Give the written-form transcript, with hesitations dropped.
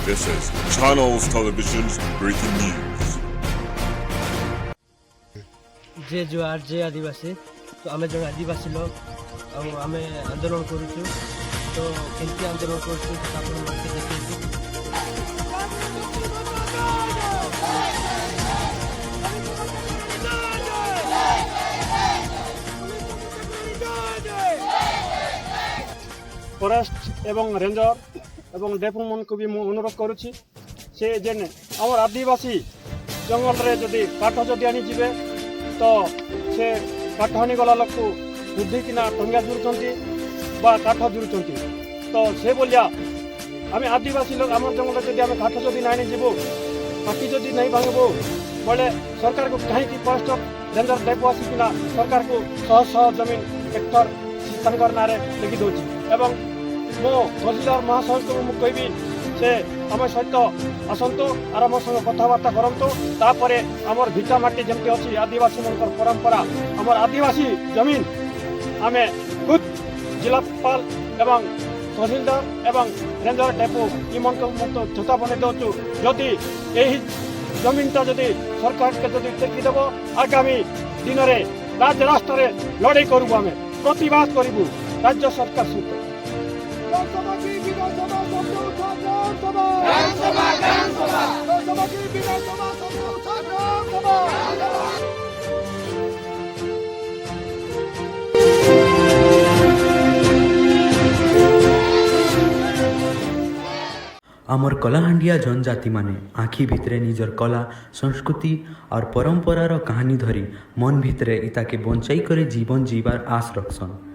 This is Channels Television's breaking news. जे जुआर जे आदिवासी तो आम जो आदिवासी लोग आम आंदोलन करूँ तो केमती आंदोलन कर फरेस्ट एवं रेंजर एवं डेपो मन को भी अनुरोध करुच्ची से जेने आम आदिवासी जंगल रे जदि काठ जदि आनी जीवे तो से काठ हानि गला लोक को बुद्धि किना टंगा जुड़ुंट काठ जुड़ुंट तो से बोलिया आम आदिवासी लोग आम जंगल जदि आम काठ जदि ना जीवु काटी जदि नहीं भांगबू बोले सरकार को कहीं फरेस्ट रेंजर डेपो आसिकिना सरकार को शह शह जमीन हेक्टर तांकर नारे लिखि दौर एवं मो तहसीलदार महाशय को मुझे कहबी से आम सहित आसतु आर मो संग कथबार्ता करूँ तापर आमर भिटा माटी जमती अच्छी आदिवासी मन परंपरा आमर आदिवासी जमीन आम खुद जिलापाल एवं तहसीलदार एवं रेंजर डेपो इमन को जोता बन दौचु जदि यही जमीनटा जदि सरकार के जदि टेकिदेव आगामी दिन में राजरास्ता लड़ाई करूँ आम प्रतिवाद करूँ राज्य सरकार सहित आमर कलाहांडिया जनजाति माने आखि भितरे निजर कला संस्कृति और परंपरार कहानी धरी मन भितरे इताके बंचाई करे जीवन जीवार आस रखसन।